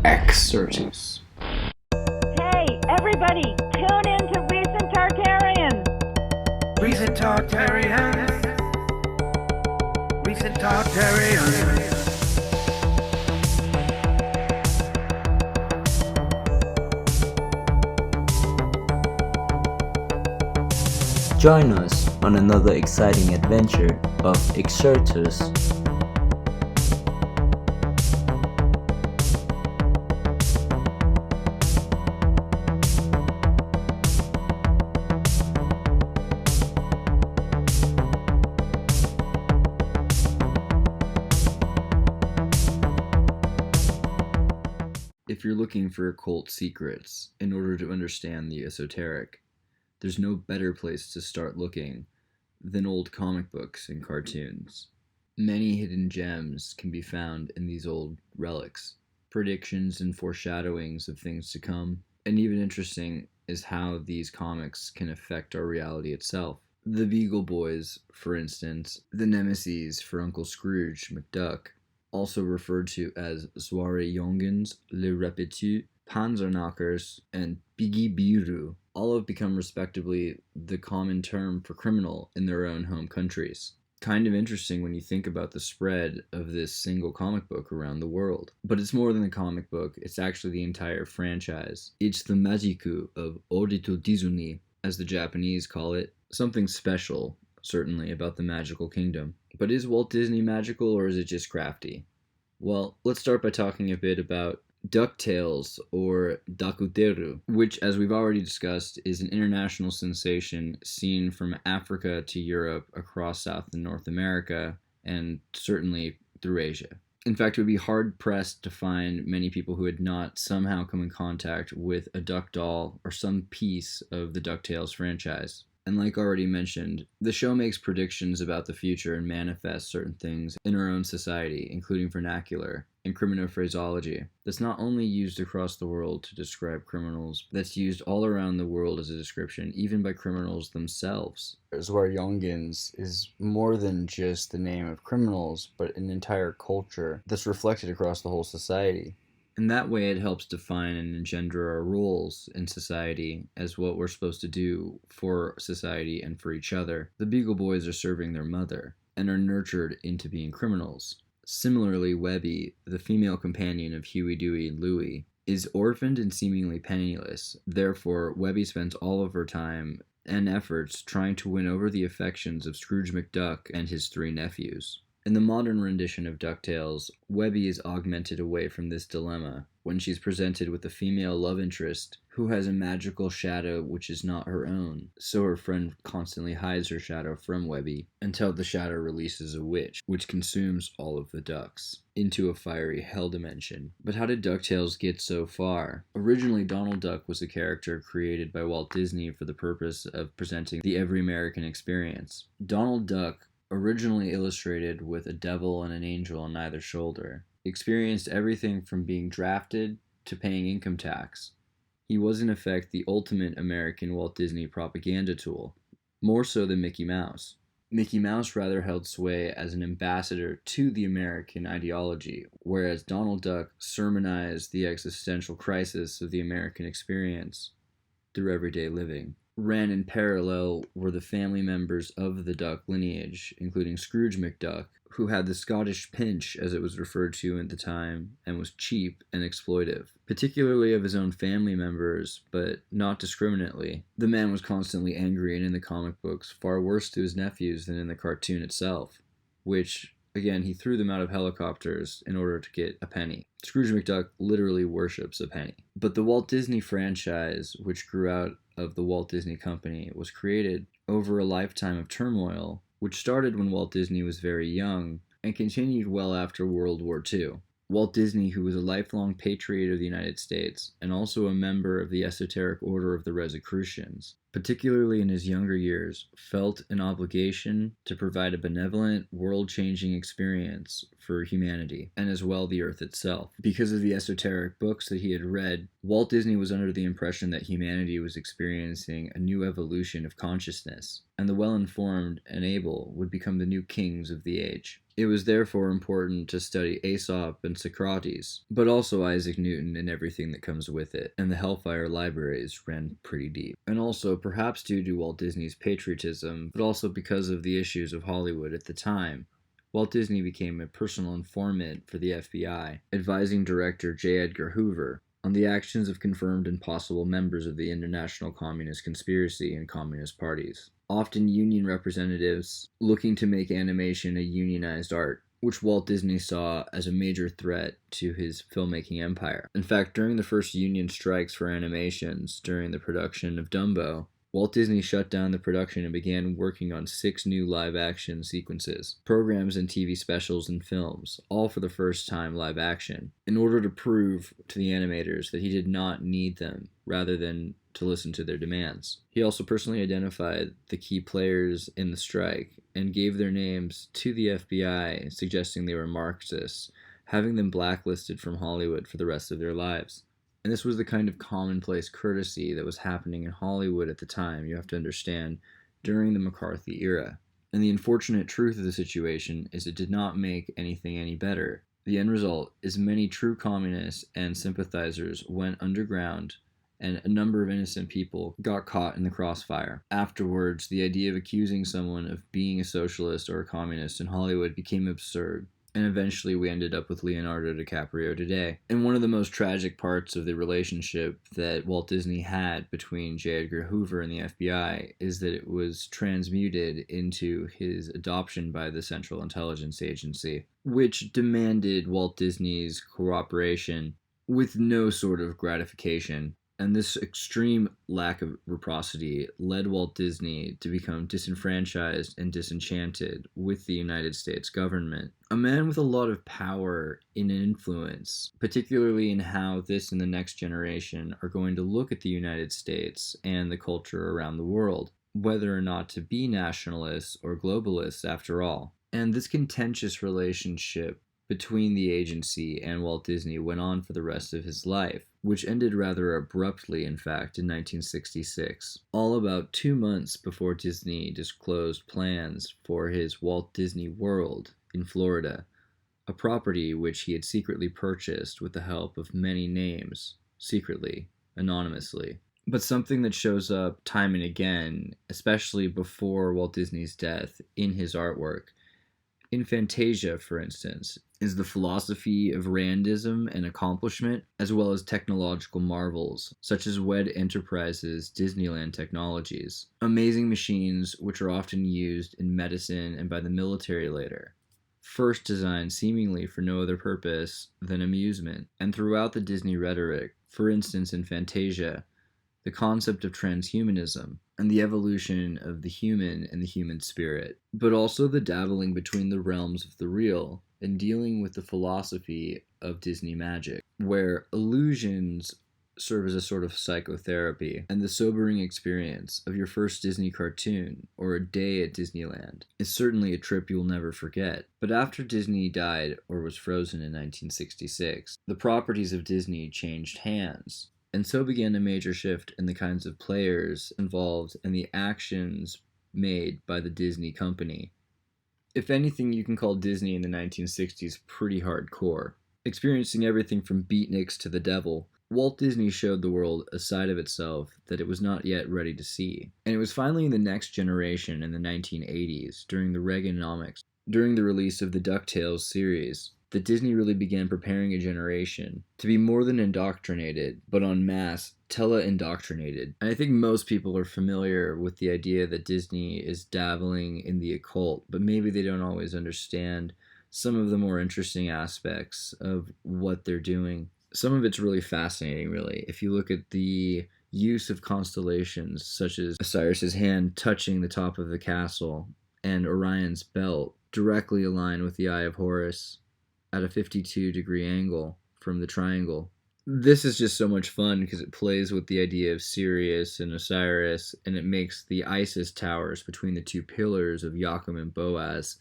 Exertus. Hey, everybody, tune in to Recent Tartarians. Recent Tartarians. Recent Tartarians. Join us on another exciting adventure of Exertus. If you're looking for occult secrets in order to understand the esoteric, there's no better place to start looking than old comic books and cartoons. Many hidden gems can be found in these old relics, predictions and foreshadowings of things to come, and even interesting is how these comics can affect our reality itself. The Beagle Boys, for instance, the nemesis for Uncle Scrooge McDuck, also referred to as Soirée Jongens, Le Repetit, Panzerknackers, and Biggie Biru, all have become respectively the common term for criminal in their own home countries. Kind of interesting when you think about the spread of this single comic book around the world. But it's more than a comic book, it's actually the entire franchise. It's the Magiku of Orito Dizuni, as the Japanese call it. Something special, certainly, about the magical kingdom. But is Walt Disney magical, or is it just crafty? Well, let's start by talking a bit about Ducktales, or Dakuteru, which, as we've already discussed, is an international sensation seen from Africa to Europe, across South and North America, and certainly through Asia. In fact, it would be hard-pressed to find many people who had not somehow come in contact with a duck doll or some piece of the DuckTales franchise. And like already mentioned, the show makes predictions about the future and manifests certain things in our own society, including vernacular and criminal phraseology that's not only used across the world to describe criminals, but that's used all around the world as a description, even by criminals themselves. Zwarjongens is more than just the name of criminals, but an entire culture that's reflected across the whole society. In that way, it helps define and engender our roles in society as what we're supposed to do for society and for each other. The Beagle Boys are serving their mother and are nurtured into being criminals. Similarly, Webby, the female companion of Huey, Dewey, and Louie, is orphaned and seemingly penniless. Therefore, Webby spends all of her time and efforts trying to win over the affections of Scrooge McDuck and his three nephews. In the modern rendition of DuckTales, Webby is augmented away from this dilemma when she's presented with a female love interest who has a magical shadow which is not her own, so her friend constantly hides her shadow from Webby until the shadow releases a witch, which consumes all of the ducks into a fiery hell dimension. But how did DuckTales get so far? Originally, Donald Duck was a character created by Walt Disney for the purpose of presenting the every American experience. Donald Duck, originally illustrated with a devil and an angel on either shoulder, experienced everything from being drafted to paying income tax. He was in effect the ultimate American Walt Disney propaganda tool, more so than Mickey Mouse. Mickey Mouse rather held sway as an ambassador to the American ideology, whereas Donald Duck sermonized the existential crisis of the American experience through everyday living. Ran in parallel were the family members of the Duck lineage, including Scrooge McDuck, who had the Scottish pinch, as it was referred to at the time, and was cheap and exploitive, particularly of his own family members, but not discriminately. The man was constantly angry, and in the comic books, far worse to his nephews than in the cartoon itself, which, again, he threw them out of helicopters in order to get a penny. Scrooge McDuck literally worships a penny. But the Walt Disney franchise, which grew out of the Walt Disney Company, was created over a lifetime of turmoil, which started when Walt Disney was very young and continued well after World War II. Walt Disney, who was a lifelong patriot of the United States and also a member of the Esoteric Order of the Rosicrucians, particularly in his younger years, felt an obligation to provide a benevolent, world-changing experience for humanity, and as well the Earth itself. Because of the esoteric books that he had read, Walt Disney was under the impression that humanity was experiencing a new evolution of consciousness, and the well-informed and able would become the new kings of the age. It was therefore important to study Aesop and Socrates, but also Isaac Newton and everything that comes with it, and the Hellfire libraries ran pretty deep. And also, perhaps due to Walt Disney's patriotism, but also because of the issues of Hollywood at the time, Walt Disney became a personal informant for the FBI, advising director J. Edgar Hoover on the actions of confirmed and possible members of the international communist conspiracy and communist parties, often union representatives looking to make animation a unionized art, which Walt Disney saw as a major threat to his filmmaking empire. In fact, during the first union strikes for animations during the production of Dumbo, Walt Disney shut down the production and began working on 6 new live-action sequences, programs and TV specials and films, all for the first time live action, in order to prove to the animators that he did not need them, rather than to listen to their demands. He also personally identified the key players in the strike and gave their names to the FBI, suggesting they were Marxists, having them blacklisted from Hollywood for the rest of their lives. And this was the kind of commonplace courtesy that was happening in Hollywood at the time, you have to understand, during the McCarthy era. And the unfortunate truth of the situation is it did not make anything any better. The end result is many true communists and sympathizers went underground, and a number of innocent people got caught in the crossfire. Afterwards, the idea of accusing someone of being a socialist or a communist in Hollywood became absurd. And eventually we ended up with Leonardo DiCaprio today. And one of the most tragic parts of the relationship that Walt Disney had between J. Edgar Hoover and the FBI is that it was transmuted into his adoption by the Central Intelligence Agency, which demanded Walt Disney's cooperation with no sort of gratification. And this extreme lack of reciprocity led Walt Disney to become disenfranchised and disenchanted with the United States government. A man with a lot of power and influence, particularly in how this and the next generation are going to look at the United States and the culture around the world, whether or not to be nationalists or globalists after all. And this contentious relationship between the agency and Walt Disney went on for the rest of his life, which ended rather abruptly, in fact, in 1966, all about 2 months before Disney disclosed plans for his Walt Disney World in Florida, a property which he had secretly purchased with the help of many names, secretly, anonymously. But something that shows up time and again, especially before Walt Disney's death, in his artwork, in Fantasia, for instance, is the philosophy of randism and accomplishment, as well as technological marvels, such as WED Enterprises' Disneyland technologies, amazing machines which are often used in medicine and by the military later, first designed seemingly for no other purpose than amusement. And throughout the Disney rhetoric, for instance in Fantasia, the concept of transhumanism and the evolution of the human and the human spirit, but also the dabbling between the realms of the real and dealing with the philosophy of Disney magic, where illusions serve as a sort of psychotherapy, and the sobering experience of your first Disney cartoon or a day at Disneyland is certainly a trip you'll never forget. But after Disney died or was frozen in 1966, the properties of Disney changed hands. And so began a major shift in the kinds of players involved and the actions made by the Disney company. If anything, you can call Disney in the 1960s pretty hardcore. Experiencing everything from beatniks to the devil, Walt Disney showed the world a side of itself that it was not yet ready to see. And it was finally in the next generation in the 1980s, during the Reaganomics, during the release of the Ducktales series, that Disney really began preparing a generation to be more than indoctrinated, but en masse, tele-indoctrinated. And I think most people are familiar with the idea that Disney is dabbling in the occult, but maybe they don't always understand some of the more interesting aspects of what they're doing. Some of it's really fascinating, really. If you look at the use of constellations, such as Osiris's hand touching the top of the castle, and Orion's belt directly aligned with the Eye of Horus, at a 52-degree angle from the triangle. This is just so much fun because it plays with the idea of Sirius and Osiris, and it makes the Isis towers between the two pillars of Yakum and Boaz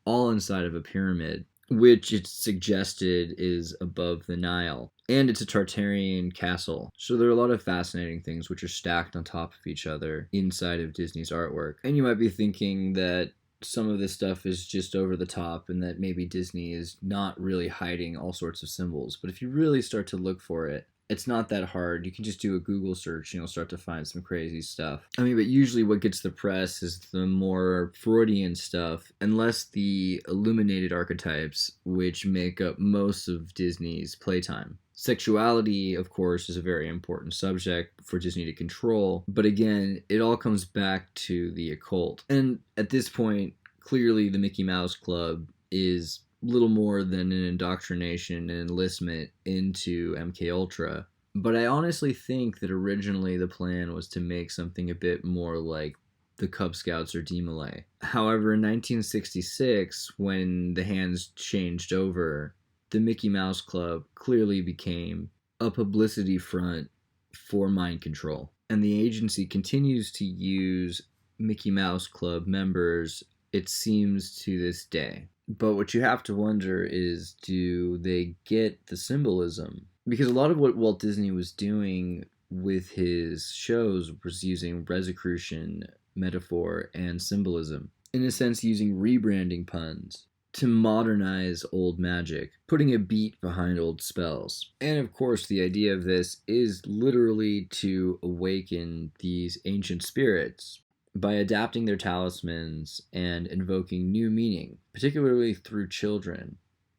all inside of a pyramid, which it's suggested is above the Nile. And it's a Tartarian castle. So there are a lot of fascinating things which are stacked on top of each other inside of Disney's artwork. And you might be thinking that some of this stuff is just over the top and that maybe Disney is not really hiding all sorts of symbols. But if you really start to look for it, it's not that hard. You can just do a Google search and you'll start to find some crazy stuff. I mean, but usually what gets the press is the more Freudian stuff, unless the illuminated archetypes, which make up most of Disney's playtime. Sexuality, of course, is a very important subject for Disney to control, but again, it all comes back to the occult. And at this point, clearly the Mickey Mouse Club is little more than an indoctrination and enlistment into MK Ultra. But I honestly think that originally the plan was to make something a bit more like the Cub Scouts or D-Malay. However, in 1966, when the hands changed over, the Mickey Mouse Club clearly became a publicity front for mind control. And the agency continues to use Mickey Mouse Club members, it seems, to this day. But what you have to wonder is, do they get the symbolism? Because a lot of what Walt Disney was doing with his shows was using Rosicrucian metaphor and symbolism. In a sense, using rebranding puns to modernize old magic, putting a beat behind old spells. And of course, the idea of this is literally to awaken these ancient spirits by adapting their talismans and invoking new meaning, particularly through children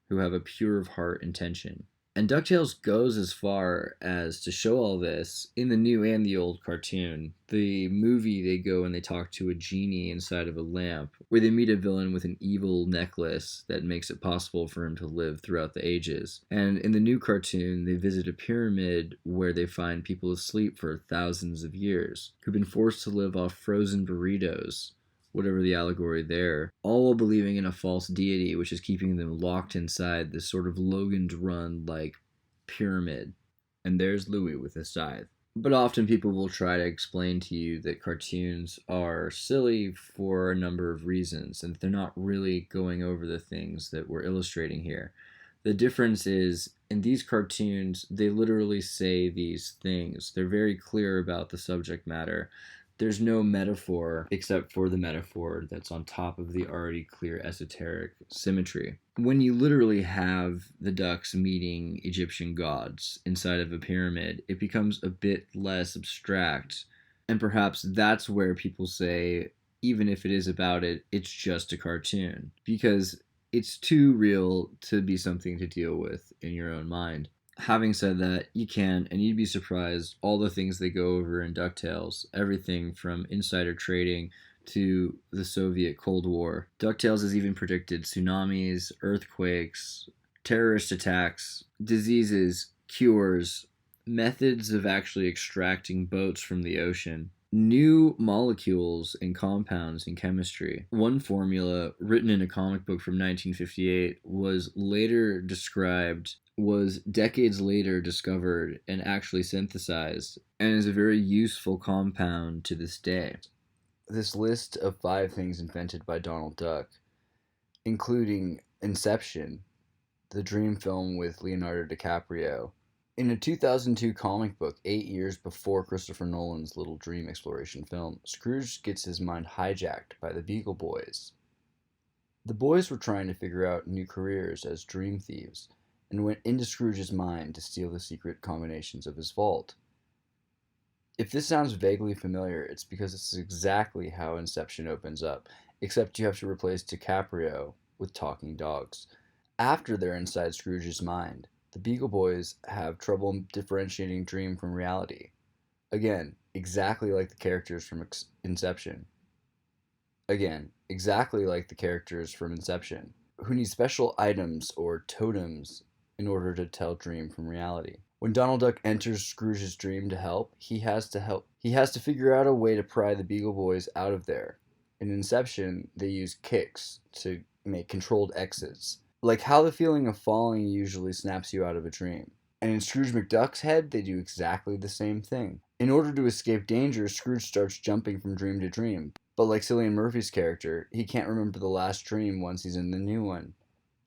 who have a pure of heart intention. And Ducktales goes as far as to show all this in the new and the old cartoon. The movie, they go and they talk to a genie inside of a lamp, where they meet a villain with an evil necklace that makes it possible for him to live throughout the ages. And in the new cartoon, they visit a pyramid where they find people asleep for thousands of years, who've been forced to live off frozen burritos, whatever the allegory there, all while believing in a false deity which is keeping them locked inside this sort of Logan's Run-like pyramid. And there's Louis with a scythe. But often people will try to explain to you that cartoons are silly for a number of reasons, and that they're not really going over the things that we're illustrating here. The difference is, in these cartoons, they literally say these things. They're very clear about the subject matter. There's no metaphor except for the metaphor that's on top of the already clear esoteric symmetry. When you literally have the ducks meeting Egyptian gods inside of a pyramid, it becomes a bit less abstract. And perhaps that's where people say, even if it is about it, it's just a cartoon. Because it's too real to be something to deal with in your own mind. Having said that, you can, and you'd be surprised, all the things they go over in DuckTales, everything from insider trading to the Soviet Cold War. DuckTales has even predicted tsunamis, earthquakes, terrorist attacks, diseases, cures, methods of actually extracting boats from the ocean, new molecules and compounds in chemistry. One formula written in a comic book from 1958 was decades later discovered and actually synthesized, and is a very useful compound to this day. This list of 5 things invented by Donald Duck, including Inception, the dream film with Leonardo DiCaprio. In a 2002 comic book, 8 years before Christopher Nolan's Little Dream exploration film, Scrooge gets his mind hijacked by the Beagle Boys. The boys were trying to figure out new careers as dream thieves, and went into Scrooge's mind to steal the secret combinations of his vault. If this sounds vaguely familiar, it's because this is exactly how Inception opens up, except you have to replace DiCaprio with talking dogs. After they're inside Scrooge's mind, the Beagle Boys have trouble differentiating dream from reality. Again, exactly like the characters from Inception. Who need special items or totems in order to tell dream from reality. When Donald Duck enters Scrooge's dream to help, he has to figure out a way to pry the Beagle Boys out of there. In Inception, they use kicks to make controlled exits, like how the feeling of falling usually snaps you out of a dream. And in Scrooge McDuck's head, they do exactly the same thing. In order to escape danger, Scrooge starts jumping from dream to dream. But like Cillian Murphy's character, he can't remember the last dream once he's in the new one.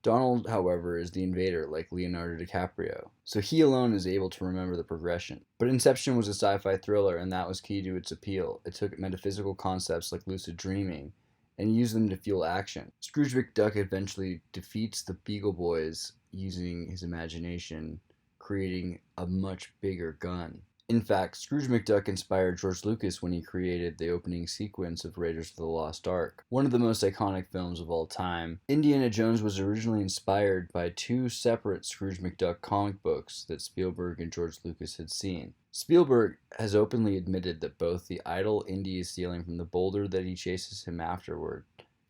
Donald, however, is the invader like Leonardo DiCaprio, so he alone is able to remember the progression. But Inception was a sci-fi thriller, and that was key to its appeal. It took metaphysical concepts like lucid dreaming and used them to fuel action. Scrooge McDuck eventually defeats the Beagle Boys using his imagination, creating a much bigger gun. In fact, Scrooge McDuck inspired George Lucas when he created the opening sequence of Raiders of the Lost Ark, one of the most iconic films of all time. Indiana Jones was originally inspired by two separate Scrooge McDuck comic books that Spielberg and George Lucas had seen. Spielberg has openly admitted that both the idol Indy is stealing from the boulder that he chases him afterward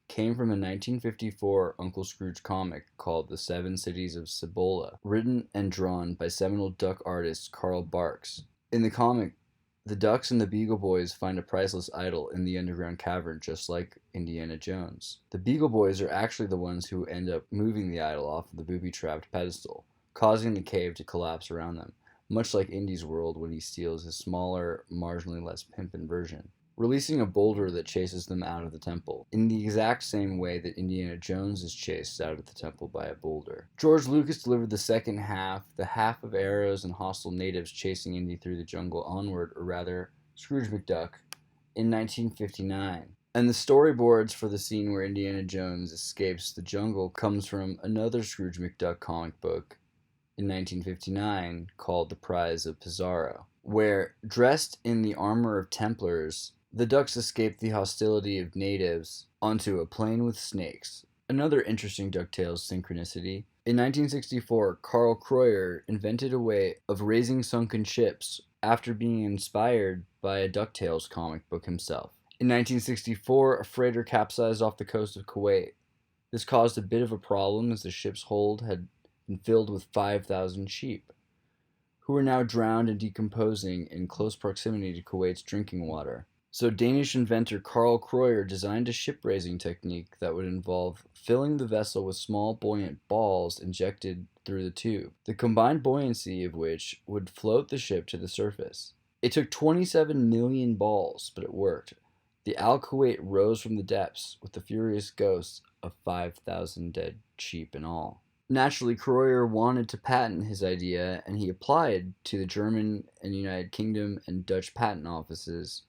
came from a 1954 Uncle Scrooge comic called The Seven Cities of Cibola, written and drawn by seminal duck artist Carl Barks. In the comic, the Ducks and the Beagle Boys find a priceless idol in the underground cavern, just like Indiana Jones. The Beagle Boys are actually the ones who end up moving the idol off of the booby-trapped pedestal, causing the cave to collapse around them, much like Indy's world when he steals his smaller, marginally less pimpin' version, releasing a boulder that chases them out of the temple, in the exact same way that Indiana Jones is chased out of the temple by a boulder. George Lucas delivered the second half, the half of arrows and hostile natives chasing Indy through the jungle onward, or rather, Scrooge McDuck, in 1959. And the storyboards for the scene where Indiana Jones escapes the jungle comes from another Scrooge McDuck comic book in 1959 called The Prize of Pizarro, where, dressed in the armor of Templars, the Ducks escape the hostility of natives onto a plain with snakes. Another interesting Ducktales synchronicity. In 1964, Carl Kreuer invented a way of raising sunken ships after being inspired by a Ducktales comic book himself. In 1964, a freighter capsized off the coast of Kuwait. This caused a bit of a problem as the ship's hold had been filled with 5,000 sheep, who were now drowned and decomposing in close proximity to Kuwait's drinking water. So Danish inventor Carl Kreuer designed a ship-raising technique that would involve filling the vessel with small buoyant balls injected through the tube, the combined buoyancy of which would float the ship to the surface. It took 27 million balls, but it worked. The Al Kuwait rose from the depths with the furious ghosts of 5,000 dead sheep in all. Naturally, Kreuer wanted to patent his idea, and he applied to the German and United Kingdom and Dutch patent offices.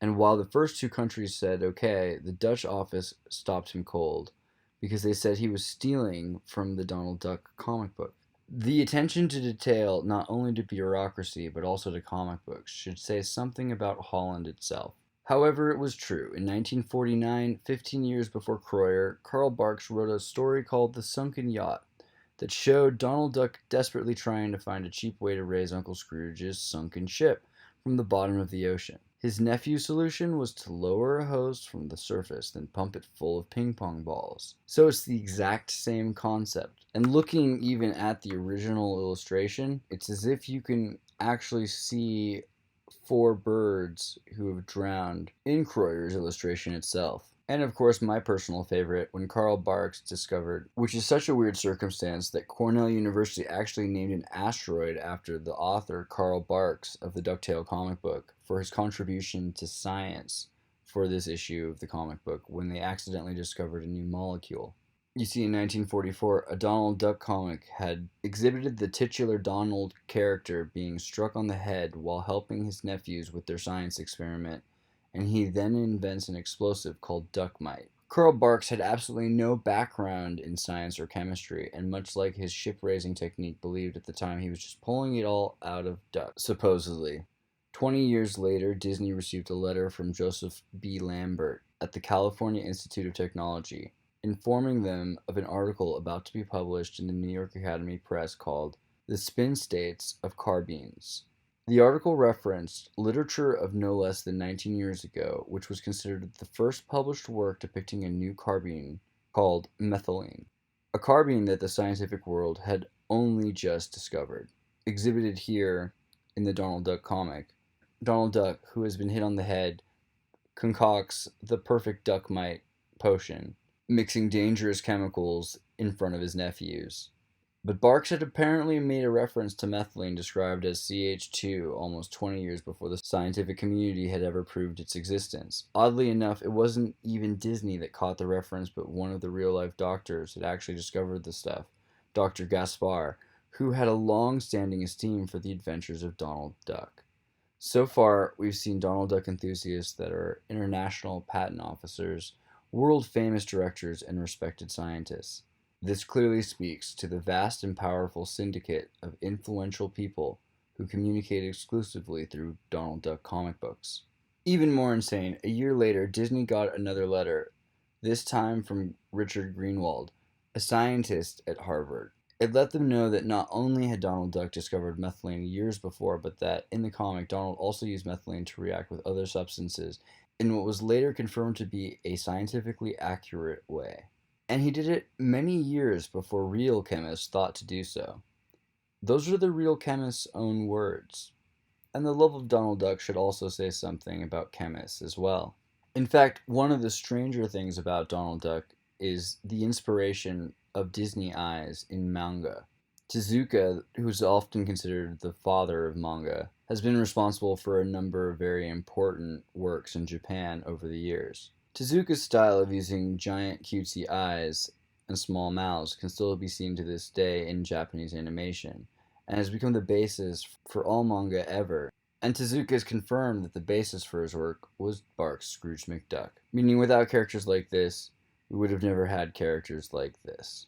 And while the first two countries said okay, the Dutch office stopped him cold because they said he was stealing from the Donald Duck comic book. The attention to detail, not only to bureaucracy but also to comic books, should say something about Holland itself. However, it was true. In 1949, 15 years before Kreuer, Carl Barks wrote a story called The Sunken Yacht that showed Donald Duck desperately trying to find a cheap way to raise Uncle Scrooge's sunken ship from the bottom of the ocean. His nephew's solution was to lower a hose from the surface, then pump it full of ping pong balls. So it's the exact same concept. And looking even at the original illustration, it's as if you can actually see four birds who have drowned in Kreuer's illustration itself. And of course, my personal favorite, when Carl Barks discovered, which is such a weird circumstance, that Cornell University actually named an asteroid after the author, Carl Barks, of the Ducktale comic book for his contribution to science for this issue of the comic book when they accidentally discovered a new molecule. You see, in 1944, a Donald Duck comic had exhibited the titular Donald character being struck on the head while helping his nephews with their science experiment, and he then invents an explosive called Duckmite. Carl Barks had absolutely no background in science or chemistry, and much like his ship-raising technique, believed at the time he was just pulling it all out of ducks, supposedly. 20 years later, Disney received a letter from Joseph B. Lambert at the California Institute of Technology, informing them of an article about to be published in the New York Academy Press called The Spin States of Carbines. The article referenced literature of no less than 19 years ago, which was considered the first published work depicting a new carbine called methylene, a carbine that the scientific world had only just discovered. Exhibited here in the Donald Duck comic, Donald Duck, who has been hit on the head, concocts the perfect Duckmite potion, mixing dangerous chemicals in front of his nephews. But Barks had apparently made a reference to methylene described as CH2 almost 20 years before the scientific community had ever proved its existence. Oddly enough, it wasn't even Disney that caught the reference, but one of the real-life doctors had actually discovered the stuff, Dr. Gaspar, who had a long-standing esteem for the adventures of Donald Duck. So far, we've seen Donald Duck enthusiasts that are international patent officers, world-famous directors, and respected scientists. This clearly speaks to the vast and powerful syndicate of influential people who communicate exclusively through Donald Duck comic books. Even more insane, a year later, Disney got another letter, this time from Richard Greenwald, a scientist at Harvard. It let them know that not only had Donald Duck discovered methylene years before, but that in the comic, Donald also used methylene to react with other substances in what was later confirmed to be a scientifically accurate way. And he did it many years before real chemists thought to do so. Those are the real chemist's own words. And the love of Donald Duck should also say something about chemists as well. In fact, one of the stranger things about Donald Duck is the inspiration of Disney eyes in manga. Tezuka, who's often considered the father of manga, has been responsible for a number of very important works in Japan over the years. Tezuka's style of using giant cutesy eyes and small mouths can still be seen to this day in Japanese animation, and has become the basis for all manga ever. And Tezuka has confirmed that the basis for his work was Barks' Scrooge McDuck, meaning without characters like this, we would have never had characters like this.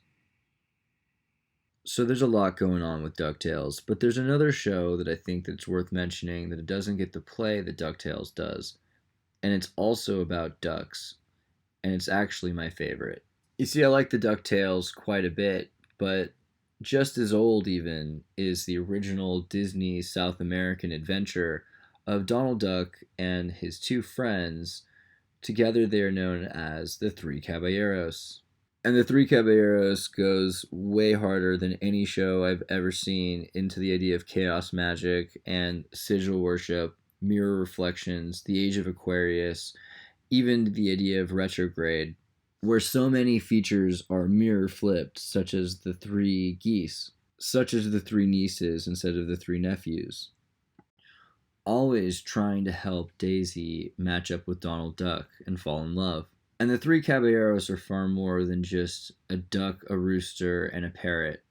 So there's a lot going on with DuckTales, but there's another show that I think that's worth mentioning that it doesn't get the play that DuckTales does. And it's also about ducks, and it's actually my favorite. You see, I like the DuckTales quite a bit, but just as old even is the original Disney South American adventure of Donald Duck and his two friends. Together they are known as the Three Caballeros. And the Three Caballeros goes way harder than any show I've ever seen into the idea of chaos magic and sigil worship, mirror reflections, the age of Aquarius, even the idea of retrograde, where so many features are mirror flipped, such as the three geese, such as the three nieces instead of the three nephews. Always trying to help Daisy match up with Donald Duck and fall in love. And the Three Caballeros are far more than just a duck, a rooster, and a parrot.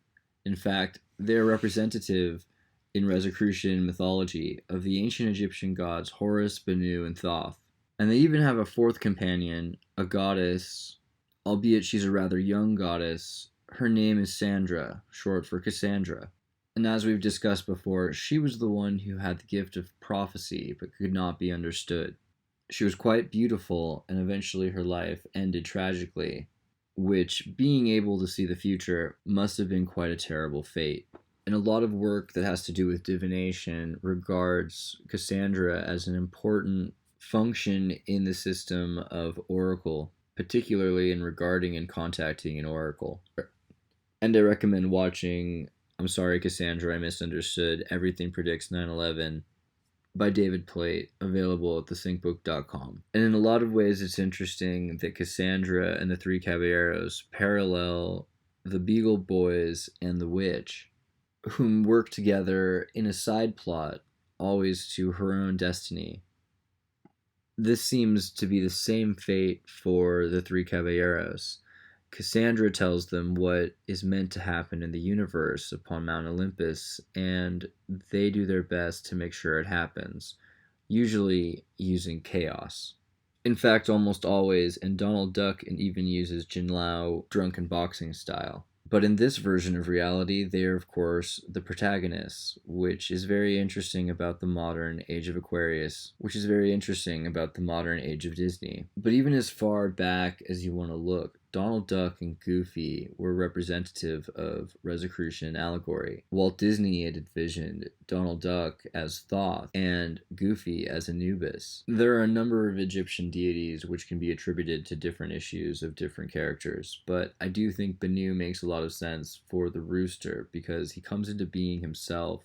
In fact, they're representative in Rosicrucian mythology of the ancient Egyptian gods Horus, Bennu, and Thoth. And they even have a fourth companion, a goddess, albeit she's a rather young goddess. Her name is Sandra, short for Cassandra. And as we've discussed before, she was the one who had the gift of prophecy but could not be understood. She was quite beautiful, and eventually her life ended tragically, which, being able to see the future, must have been quite a terrible fate. And a lot of work that has to do with divination regards Cassandra as an important function in the system of oracle, particularly in regarding and contacting an oracle. And I recommend watching I'm Sorry, Cassandra, I Misunderstood, Everything Predicts 9/11 by David Plate, available at thesyncbook.com. And in a lot of ways, it's interesting that Cassandra and the Three Caballeros parallel the Beagle Boys and the Witch, whom work together in a side plot, always to her own destiny. This seems to be the same fate for the Three Caballeros. Cassandra tells them what is meant to happen in the universe upon Mount Olympus, and they do their best to make sure it happens, usually using chaos. In fact, almost always, and Donald Duck even uses Jinlao drunken boxing style. But in this version of reality, they are, of course, the protagonists, which is very interesting about the modern age of Aquarius, which is very interesting about the modern age of Disney. But even as far back as you want to look, Donald Duck and Goofy were representative of Rosicrucian allegory. Walt Disney had envisioned Donald Duck as Thoth and Goofy as Anubis. There are a number of Egyptian deities which can be attributed to different issues of different characters, but I do think Bennu makes a lot of sense for the rooster because he comes into being himself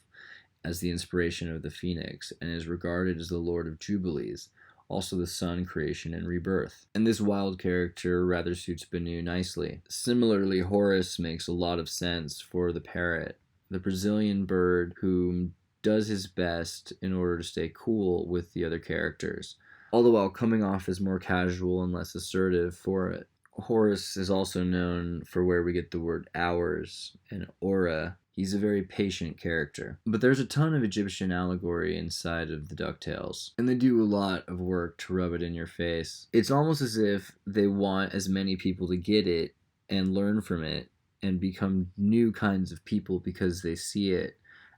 as the inspiration of the phoenix and is regarded as the Lord of Jubilees, also the sun, creation, and rebirth. And this wild character rather suits Benu nicely. Similarly, Horus makes a lot of sense for the parrot, the Brazilian bird who does his best in order to stay cool with the other characters, all the while coming off as more casual and less assertive for it. Horus is also known for where we get the word hours and aura. He's a very patient character. But there's a ton of Egyptian allegory inside of the Ducktales, and they do a lot of work to rub it in your face. It's almost as if they want as many people to get it and learn from it and become new kinds of people because they see it,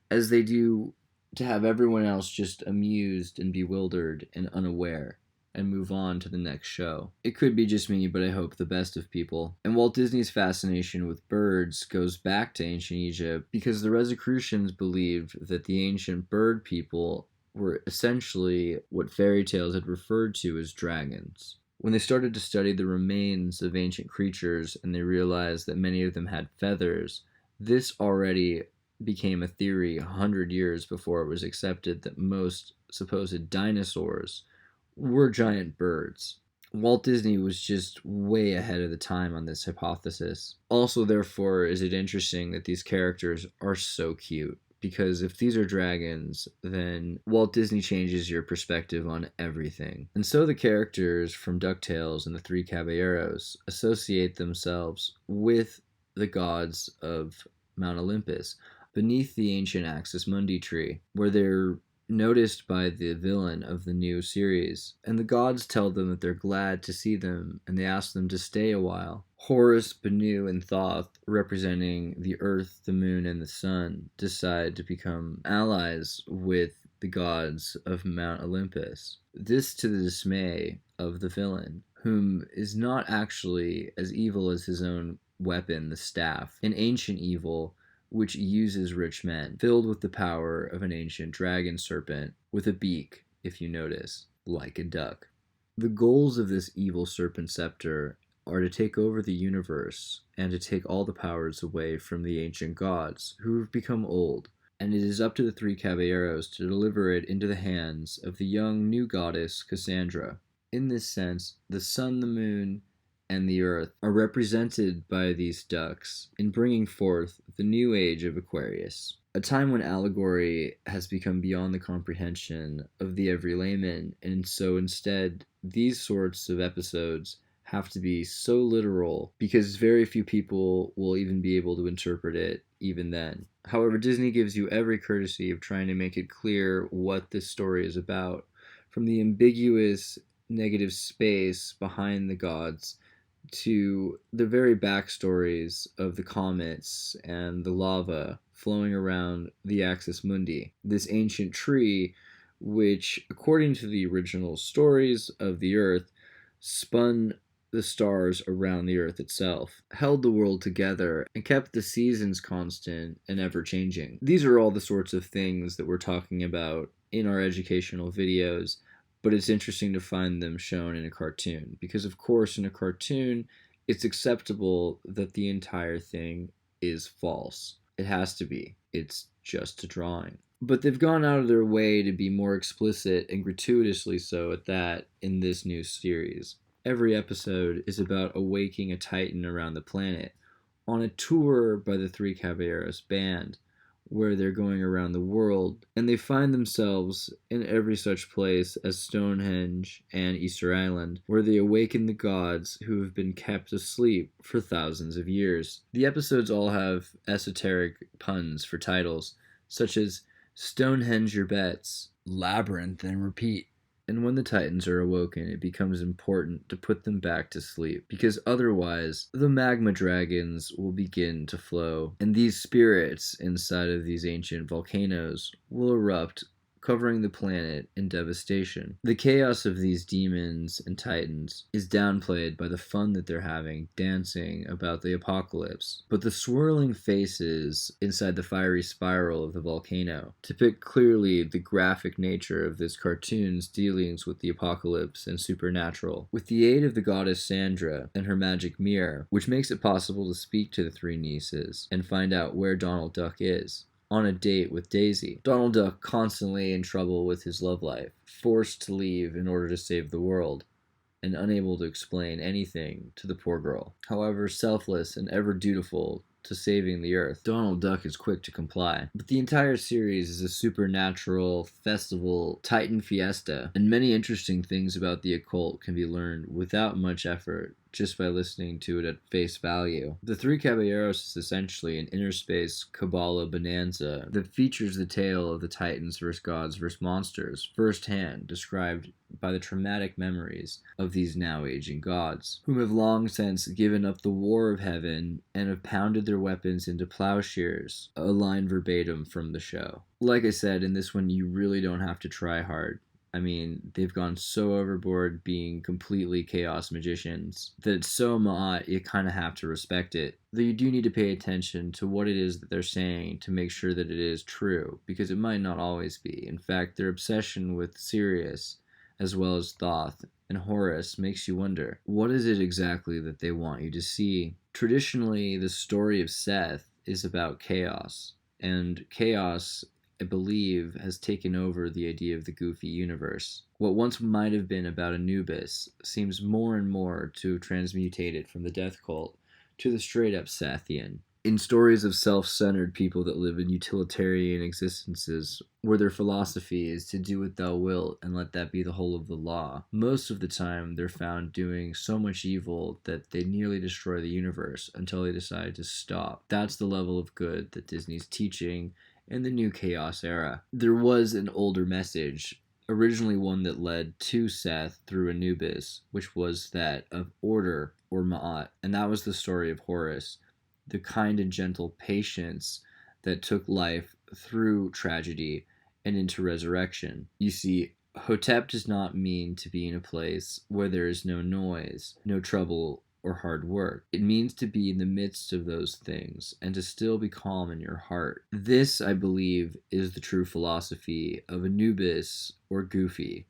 as they do to have everyone else just amused and bewildered and unaware and move on to the next show. It could be just me, but I hope the best of people. And Walt Disney's fascination with birds goes back to ancient Egypt because the Rosicrucians believed that the ancient bird people were essentially what fairy tales had referred to as dragons. When they started to study the remains of ancient creatures and they realized that many of them had feathers, this already became a theory 100 years before it was accepted that most supposed dinosaurs were giant birds. Walt Disney was just way ahead of the time on this hypothesis. Also, therefore, is it interesting that these characters are so cute, because if these are dragons, then Walt Disney changes your perspective on everything. And so the characters from DuckTales and the Three Caballeros associate themselves with the gods of Mount Olympus, beneath the ancient Axis Mundi tree, where they're noticed by the villain of the new series, and the gods tell them that they're glad to see them, and they ask them to stay a while. Horus, Benu, and Thoth, representing the earth, the moon, and the sun, decide to become allies with the gods of Mount Olympus. This to the dismay of the villain, whom is not actually as evil as his own weapon, the staff, an ancient evil which uses rich men, filled with the power of an ancient dragon serpent, with a beak, if you notice, like a duck. The goals of this evil serpent scepter are to take over the universe, and to take all the powers away from the ancient gods, who have become old, and it is up to the Three Caballeros to deliver it into the hands of the young new goddess Cassandra. In this sense, the sun, the moon, and the earth are represented by these ducks in bringing forth the new age of Aquarius, a time when allegory has become beyond the comprehension of the every layman, and so instead these sorts of episodes have to be so literal because very few people will even be able to interpret it even then. However, Disney gives you every courtesy of trying to make it clear what this story is about, from the ambiguous negative space behind the gods to the very backstories of the comets and the lava flowing around the Axis Mundi, this ancient tree which, according to the original stories of the Earth, spun the stars around the Earth itself, held the world together, and kept the seasons constant and ever-changing. These are all the sorts of things that we're talking about in our educational videos, but it's interesting to find them shown in a cartoon, because of course in a cartoon it's acceptable that the entire thing is false. It has to be. It's just a drawing. But they've gone out of their way to be more explicit, and gratuitously so at that, in this new series. Every episode is about awaking a titan around the planet, on a tour by the Three Caballeros band, where they're going around the world, and they find themselves in every such place as Stonehenge and Easter Island, where they awaken the gods who have been kept asleep for thousands of years. The episodes all have esoteric puns for titles, such as Stonehenge your bets, Labyrinth and repeat. And when the Titans are awoken, it becomes important to put them back to sleep, because otherwise the magma dragons will begin to flow, and these spirits inside of these ancient volcanoes will erupt, covering the planet in devastation. The chaos of these demons and titans is downplayed by the fun that they're having dancing about the apocalypse, but the swirling faces inside the fiery spiral of the volcano depict clearly the graphic nature of this cartoon's dealings with the apocalypse and supernatural. With the aid of the goddess Sandra and her magic mirror, which makes it possible to speak to the three nieces and find out where Donald Duck is, on a date with Daisy. Donald Duck constantly in trouble with his love life, forced to leave in order to save the world, and unable to explain anything to the poor girl. However, selfless and ever dutiful to saving the earth, Donald Duck is quick to comply. But the entire series is a supernatural festival titan fiesta, and many interesting things about the occult can be learned without much effort just by listening to it at face value. The Three Caballeros is essentially an inner space Kabbalah bonanza that features the tale of the titans versus gods versus monsters firsthand, described by the traumatic memories of these now aging gods, whom have long since given up the war of heaven and have pounded their weapons into plowshares, a line verbatim from the show. Like I said, in this one you really don't have to try hard. I mean, they've gone so overboard being completely chaos magicians that it's so ma'at you kind of have to respect it. Though you do need to pay attention to what it is that they're saying to make sure that it is true, because it might not always be. In fact, their obsession with Sirius, as well as Thoth and Horus, makes you wonder, what is it exactly that they want you to see? Traditionally, the story of Seth is about chaos, and chaos, I believe, has taken over the idea of the Goofy universe. What once might have been about Anubis seems more and more to have transmutated from the death cult to the straight-up Sethian. In stories of self-centered people that live in utilitarian existences, where their philosophy is to do what thou wilt and let that be the whole of the law, most of the time they're found doing so much evil that they nearly destroy the universe until they decide to stop. That's the level of good that Disney's teaching in the new chaos era. There was an older message, originally one that led to Seth through Anubis, which was that of order or ma'at, and that was the story of Horus, the kind and gentle patience that took life through tragedy and into resurrection. You see, Hotep does not mean to be in a place where there is no noise, no trouble, or hard work. It means to be in the midst of those things and to still be calm in your heart. This, I believe, is the true philosophy of Anubis or Goofy.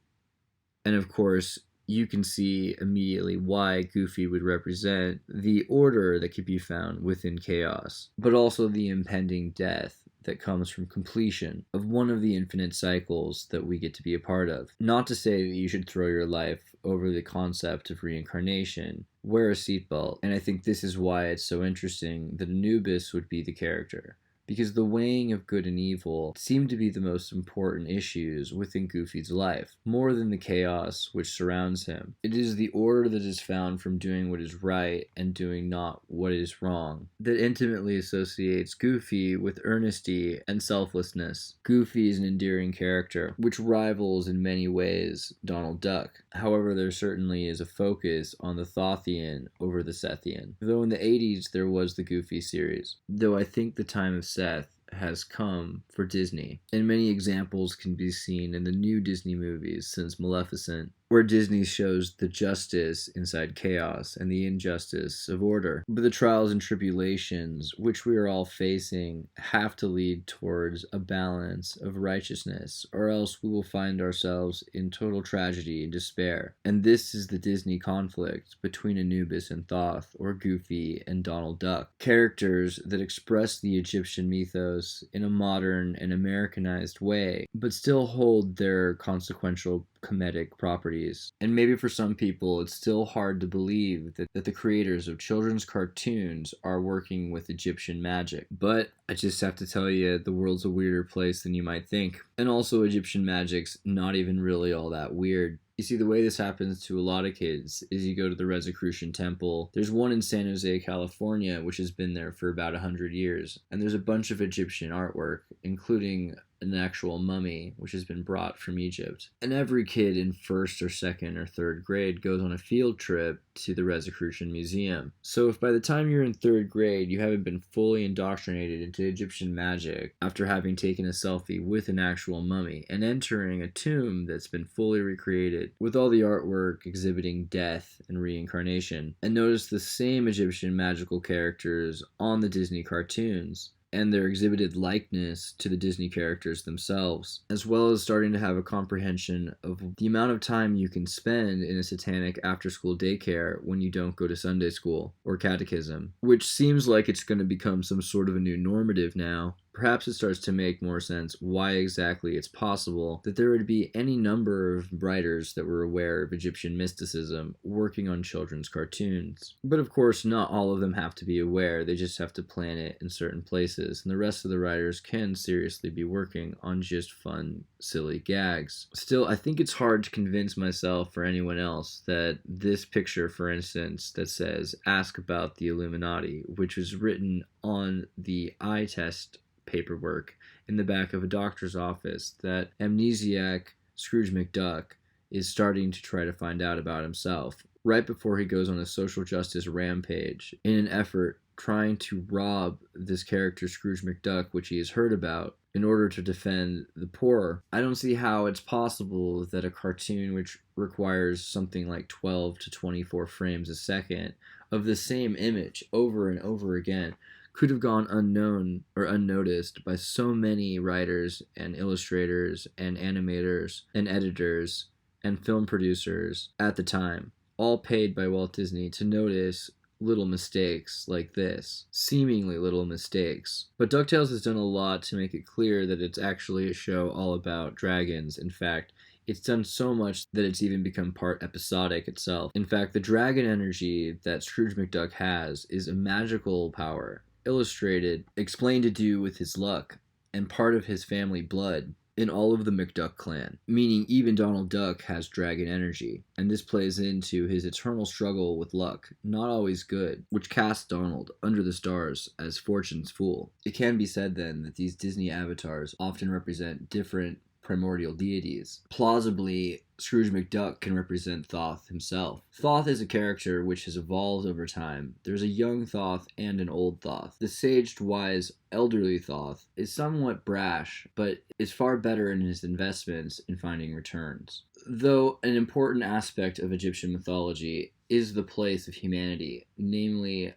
And of course, you can see immediately why Goofy would represent the order that could be found within chaos, but also the impending death that comes from completion of one of the infinite cycles that we get to be a part of. Not to say that you should throw your life over the concept of reincarnation. Wear a seatbelt, and I think this is why it's so interesting that Anubis would be the character, because the weighing of good and evil seem to be the most important issues within Goofy's life, more than the chaos which surrounds him. It is the order that is found from doing what is right and doing not what is wrong that intimately associates Goofy with earnesty and selflessness. Goofy is an endearing character, which rivals in many ways Donald Duck. However, there certainly is a focus on the Thothian over the Sethian. Though in the 80s there was the Goofy series, though I think the time of Seth has come for Disney, and many examples can be seen in the new Disney movies since Maleficent, where Disney shows the justice inside chaos and the injustice of order. But the trials and tribulations which we are all facing have to lead towards a balance of righteousness, or else we will find ourselves in total tragedy and despair. And this is the Disney conflict between Anubis and Thoth, or Goofy and Donald Duck, characters that express the Egyptian mythos in a modern and Americanized way, but still hold their consequential comedic properties. And maybe for some people it's still hard to believe that the creators of children's cartoons are working with Egyptian magic. But I just have to tell you, the world's a weirder place than you might think. And also, Egyptian magic's not even really all that weird. You see, the way this happens to a lot of kids is you go to the Rosicrucian Temple. There's one in San Jose, California, which has been there for about 100 years. And there's a bunch of Egyptian artwork, including an actual mummy, which has been brought from Egypt. And every kid in 1st or 2nd or 3rd grade goes on a field trip to the Rosicrucian Museum. So if by the time you're in 3rd grade you haven't been fully indoctrinated into Egyptian magic after having taken a selfie with an actual mummy and entering a tomb that's been fully recreated with all the artwork exhibiting death and reincarnation, and notice the same Egyptian magical characters on the Disney cartoons, and their exhibited likeness to the Disney characters themselves, as well as starting to have a comprehension of the amount of time you can spend in a satanic after-school daycare when you don't go to Sunday school or catechism, which seems like it's going to become some sort of a new normative now, perhaps it starts to make more sense why exactly it's possible that there would be any number of writers that were aware of Egyptian mysticism working on children's cartoons. But of course, not all of them have to be aware, they just have to plant it in certain places, and the rest of the writers can seriously be working on just fun, silly gags. Still, I think it's hard to convince myself or anyone else that this picture, for instance, that says, "Ask about the Illuminati," which was written on the eye test paperwork in the back of a doctor's office, that amnesiac Scrooge McDuck is starting to try to find out about himself right before he goes on a social justice rampage in an effort trying to rob this character Scrooge McDuck, which he has heard about, in order to defend the poor. I don't see how it's possible that a cartoon which requires something like 12 to 24 frames a second of the same image over and over again could have gone unknown or unnoticed by so many writers and illustrators and animators and editors and film producers at the time, all paid by Walt Disney to notice little mistakes like this, seemingly little mistakes. But Ducktales has done a lot to make it clear that it's actually a show all about dragons. In fact, it's done so much that it's even become part episodic itself. In fact, the dragon energy that Scrooge McDuck has is a magical power, illustrated, explained to do with his luck, and part of his family blood in all of the McDuck clan, meaning even Donald Duck has dragon energy, and this plays into his eternal struggle with luck, not always good, which casts Donald under the stars as Fortune's fool. It can be said then that these Disney avatars often represent different primordial deities. Plausibly, Scrooge McDuck can represent Thoth himself. Thoth is a character which has evolved over time. There's a young Thoth and an old Thoth. The saged, wise, elderly Thoth is somewhat brash, but is far better in his investments in finding returns. Though an important aspect of Egyptian mythology is the place of humanity, namely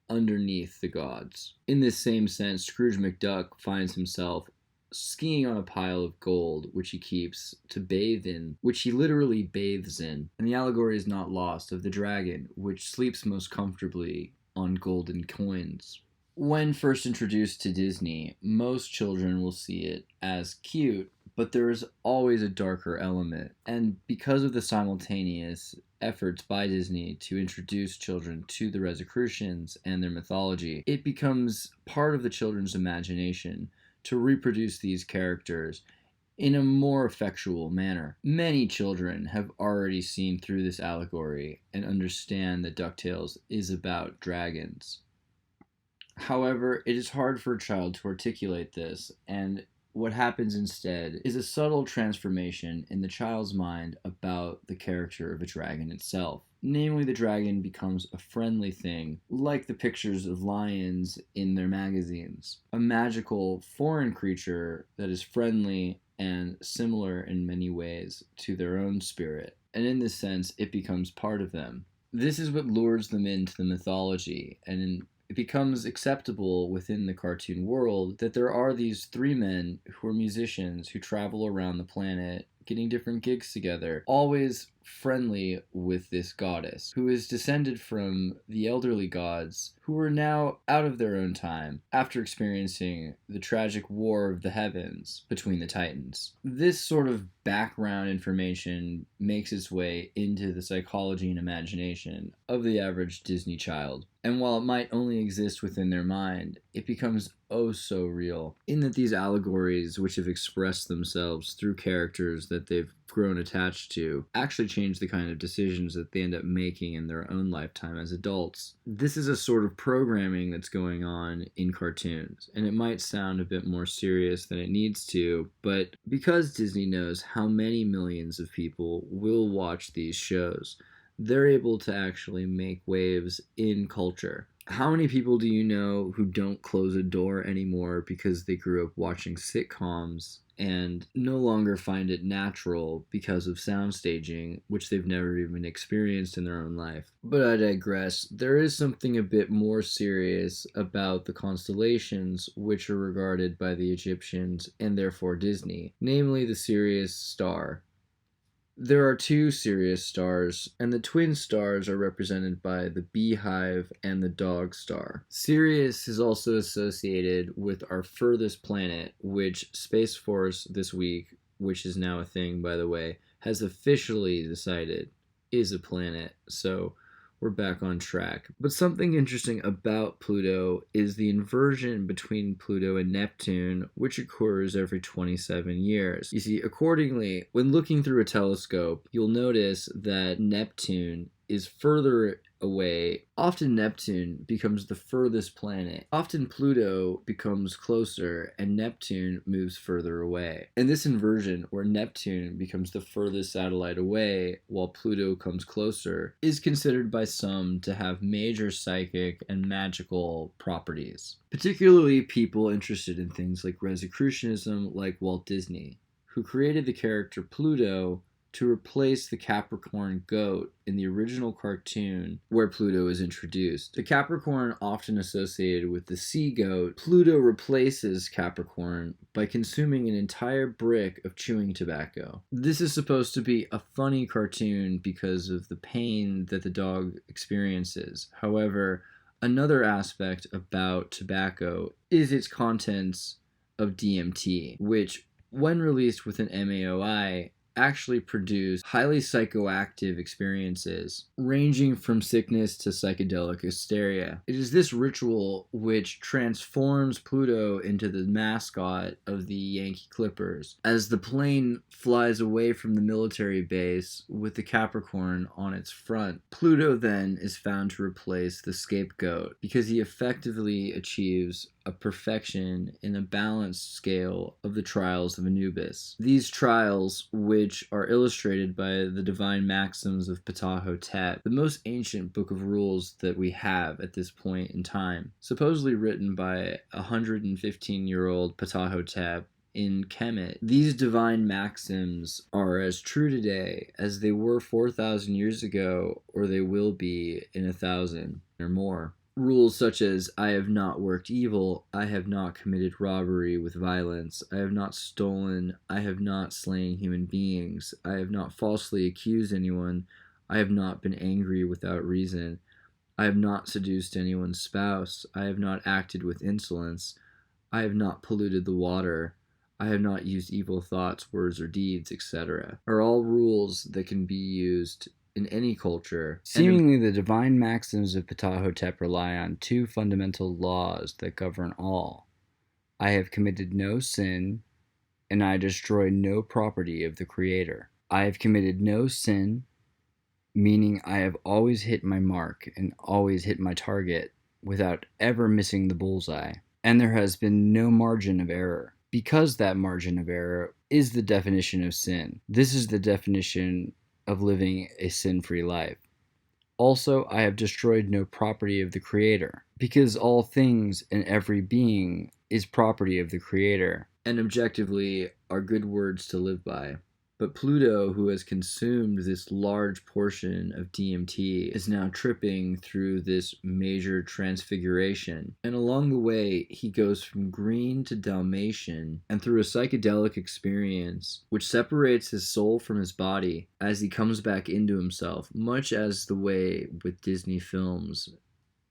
underneath the gods. In this same sense, Scrooge McDuck finds himself skiing on a pile of gold, which he keeps to bathe in, which he literally bathes in. And the allegory is not lost of the dragon, which sleeps most comfortably on golden coins. When first introduced to Disney, most children will see it as cute, but there is always a darker element. And because of the simultaneous efforts by Disney to introduce children to the Rosicrucians and their mythology, it becomes part of the children's imagination to reproduce these characters in a more effectual manner. Many children have already seen through this allegory and understand that Ducktales is about dragons. However, it is hard for a child to articulate this, and what happens instead is a subtle transformation in the child's mind about the character of a dragon itself. Namely, the dragon becomes a friendly thing, like the pictures of lions in their magazines. A magical, foreign creature that is friendly and similar in many ways to their own spirit. And in this sense, it becomes part of them. This is what lures them into the mythology, and it becomes acceptable within the cartoon world that there are these three men who are musicians who travel around the planet getting different gigs together, always friendly with this goddess, who is descended from the elderly gods, who are now out of their own time, after experiencing the tragic war of the heavens between the Titans. This sort of background information makes its way into the psychology and imagination of the average Disney child. And while it might only exist within their mind, it becomes oh so real, in that these allegories, which have expressed themselves through characters that they've grown attached to, actually change the kind of decisions that they end up making in their own lifetime as adults. This is a sort of programming that's going on in cartoons, and it might sound a bit more serious than it needs to, but because Disney knows how many millions of people will watch these shows, they're able to actually make waves in culture. How many people do you know who don't close a door anymore because they grew up watching sitcoms and no longer find it natural because of sound staging, which they've never even experienced in their own life? But I digress. There is something a bit more serious about the constellations which are regarded by the Egyptians and therefore Disney, namely the Sirius star. There are two Sirius stars, and the twin stars are represented by the beehive and the dog star. Sirius is also associated with our furthest planet, which Space Force this week, which is now a thing by the way, has officially decided is a planet. So we're back on track. But something interesting about Pluto is the inversion between Pluto and Neptune, which occurs every 27 years. You see, accordingly, when looking through a telescope, you'll notice that Neptune is further away. Often Neptune becomes the furthest planet. Often Pluto becomes closer and Neptune moves further away. And this inversion, where Neptune becomes the furthest satellite away while Pluto comes closer, is considered by some to have major psychic and magical properties. Particularly people interested in things like Rosicrucianism, like Walt Disney, who created the character Pluto to replace the Capricorn goat in the original cartoon where Pluto is introduced. The Capricorn often associated with the sea goat, Pluto replaces Capricorn by consuming an entire brick of chewing tobacco. This is supposed to be a funny cartoon because of the pain that the dog experiences. However, another aspect about tobacco is its contents of DMT, which, when released with an MAOI, actually produce highly psychoactive experiences, ranging from sickness to psychedelic hysteria. It is this ritual which transforms Pluto into the mascot of the Yankee Clippers, as the plane flies away from the military base with the Capricorn on its front. Pluto then is found to replace the scapegoat because he effectively achieves a perfection in a balanced scale of the trials of Anubis. These trials, which are illustrated by the divine maxims of Ptah-hotep, the most ancient book of rules that we have at this point in time, supposedly written by a 115-year-old Ptah-hotep in Kemet. These divine maxims are as true today as they were 4,000 years ago, or they will be in 1,000 or more. Rules such as, I have not worked evil, I have not committed robbery with violence, I have not stolen, I have not slain human beings, I have not falsely accused anyone, I have not been angry without reason, I have not seduced anyone's spouse, I have not acted with insolence, I have not polluted the water, I have not used evil thoughts, words, or deeds, etc., are all rules that can be used in any culture. Seemingly, the divine maxims of Ptah-hotep rely on two fundamental laws that govern all. I have committed no sin, and I destroy no property of the Creator. I have committed no sin, meaning I have always hit my mark and always hit my target without ever missing the bullseye. And there has been no margin of error, because that margin of error is the definition of sin. This is the definition of living a sin-free life. Also, I have destroyed no property of the Creator, because all things and every being is property of the Creator, and objectively are good words to live by. But Pluto, who has consumed this large portion of DMT, is now tripping through this major transfiguration. And along the way, he goes from green to Dalmatian, and through a psychedelic experience, which separates his soul from his body as he comes back into himself, much as the way with Disney films